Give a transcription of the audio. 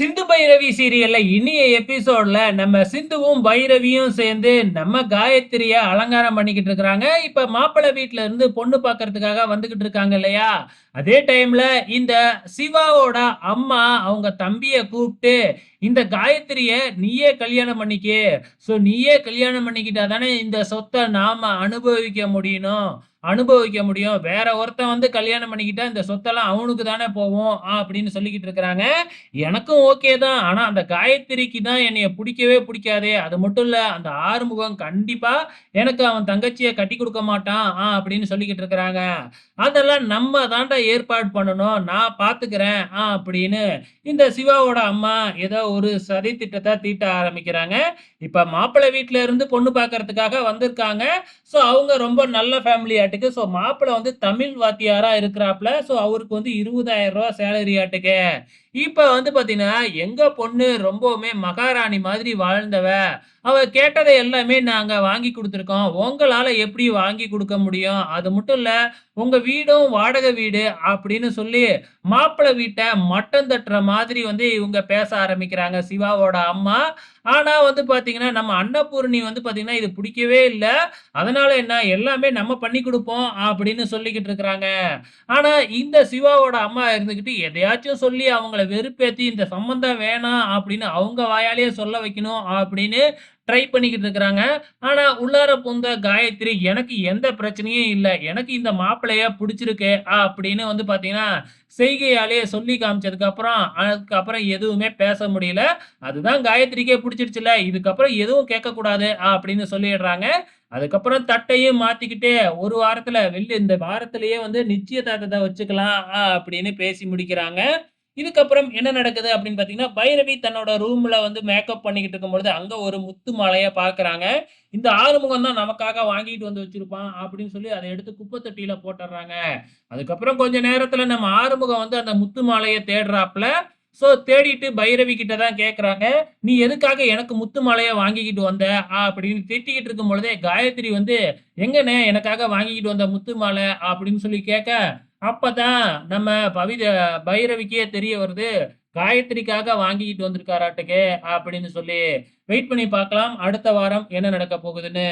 சிந்து பைரவி சீரியல்ல இனிய எபிசோட்ல நம்ம சிந்துவும் பைரவியும் சேர்ந்து நம்ம காயத்ரிய அலங்காரம் பண்ணிக்கிட்டு இருக்கிறாங்க. இப்ப மாப்பிள்ளை வீட்ல இருந்து பொண்ணு பார்க்கறதுக்காக வந்துகிட்டு இருக்காங்க இல்லையா? அதே டைம்ல இந்த சிவாவோட அம்மா அவங்க தம்பிய கூப்பிட்டு, இந்த காயத்ரிய நீயே கல்யாணம் பண்ணிக்க. நீயே கல்யாணம் பண்ணிக்கிட்டா தானே இந்த சொத்த நாம அனுபவிக்க முடியும். வேற ஒருத்தன் வந்து கல்யாணம் பண்ணிக்கிட்டா இந்த சொத்தெல்லாம் அவனுக்கு தானே போகும் அப்படின்னு சொல்லிக்கிட்டு இருக்கிறாங்க. எனக்கும் ஓகே தான். ஆனா அந்த காயத்ரிக்கு தான் என்னைய புடிக்கவே புடிக்காதே! அது மட்டும் இல்ல, அந்த ஆறுமுகம் கண்டிப்பா எனக்கு அவன் தங்கச்சிய கட்டிக் குடுக்க மாட்டான். அப்படின்னு சொல்லிக்கிட்டு இருக்கிறாங்க. அதெல்லாம் நம்ம தான்டா ஏற்பாடு பண்ணணும். நான் பார்த்துக்கிறேன். அப்படின்னு இந்த சிவாவோட அம்மா ஏதோ ஒரு சதி திட்டத்த தீட்ட ஆரம்பிக்கிறாங்க. இப்ப மாப்பிள்ளை வீட்ல இருந்து பொண்ணு பார்க்கறதுக்காக வந்திருக்காங்க. அவங்க ரொம்ப நல்ல ஃபேமிலியாட்டுக்கு. மாப்பிள்ளை வந்து தமிழ் வாத்தியாரா இருக்கிறாப்ல. அவருக்கு வந்து ரூ. 20,000 சேலரியாட்டுக்கு. இப்ப வந்து பாத்தீங்கன்னா, எங்க பொண்ணு ரொம்பவுமே மகாராணி மாதிரி வாழ்ந்தவ. அவ கேட்டதை எல்லாமே நாங்க வாங்கி குடுத்துருக்கோம். உங்களால எப்படி வாங்கி குடுக்க முடியும்? அது மட்டும் இல்ல, உங்க வீடும் வாடகை வீடு அப்படின்னு சொல்லி, மாப்பிள வீட்ட மட்டம் தட்டுற மாதிரி வந்து இவங்க பேச ஆரம்பிக்கிறாங்க, சிவாவோட அம்மா. ஆனா வந்து பாத்தீங்கன்னா, நம்ம அன்னபூரணி வந்து பாத்தீங்கன்னா, இது புடிக்கவே இல்ல. அதனால என்ன, எல்லாமே நம்ம பண்ணி குடுப்போம் அப்படின்னு சொல்லிக்கிட்டு இருக்கிறாங்க. ஆனா, இந்த சிவாவோட அம்மா இருந்துகிட்டு எதையாச்சும் சொல்லி அவங்கள வெறுப்பேத்தி, இந்த சம்மந்தம் வேணாம் அப்படின்னு அவங்க வாயாலேயே சொல்ல வைக்கணும் அப்படின்னு ட்ரை பண்ணிக்கிட்டு இருக்கிறாங்க. ஆனா, உள்ளார புகுந்த காயத்ரி, "எனக்கு எந்த பிரச்சனையும் இல்ல. எனக்கு இந்த மாப்பிள்ளைய புடிச்சிருக்கு." அப்படின்னு வந்து பாத்தீங்கன்னா, செய்கையாலேயே சொல்லி காமிச்சதுக்கு அப்புறம், அதுக்கப்புறம் எதுவுமே பேச முடியல. "அதுதான் காயத்ரிக்கே புடிச்சிருச்சுல்ல. இதுக்கப்புறம் எதுவும் கேட்கக்கூடாது." அப்படின்னு சொல்லிடுறாங்க. அதுக்கப்புறம் தட்டையும் மாத்திக்கிட்டு, ஒரு வாரத்துல இந்த வாரத்திலேயே வந்து நிச்சயதார்த்தத்த வச்சுக்கலாம் அப்படின்னு பேசி முடிக்கிறாங்க. இதுக்கப்புறம் என்ன நடக்குது அப்படின்னு பார்த்தீங்கன்னா, பைரவி தன்னோட ரூம்ல வந்து மேக்கப் பண்ணிக்கிட்டு இருக்கும்பொழுது, அங்க ஒரு முத்து மாலைய பார்க்குறாங்க. இந்த ஆறுமுகம் தான் நமக்காக வாங்கிட்டு வந்து வச்சிருப்பான் அப்படின்னு சொல்லி அத எடுத்து குப்பை தொட்டியில போட்டுர்றாங்க. அதுக்கப்புறம் கொஞ்ச நேரத்துல நம்ம ஆறுமுகம் வந்து அந்த முத்து மாலைய தேடுறாப்ல. தேடிட்டு பைரவி கிட்ட தான் கேட்குறாங்க. "நீ எதுக்காக எனக்கு முத்து மாலைய வாங்கிக்கிட்டு வந்த?" அப்படின்னு திட்டிக்கிட்டு இருக்கும் பொழுதே, காயத்ரி வந்து, "எங்கண்ணே எனக்காக வாங்கிக்கிட்டு வந்த முத்து மாலை?" அப்படின்னு சொல்லி கேட்க, அப்பதான் நம்ம பைரவிக்கே தெரிய வருது. காயத்ரிக்காக வாங்கிக்கிட்டு வந்திருக்காராட்டுக்கு அப்படின்னு சொல்லி. வெயிட் பண்ணி பார்க்கலாம். அடுத்த வாரம் என்ன நடக்கப் போகுதுன்னு.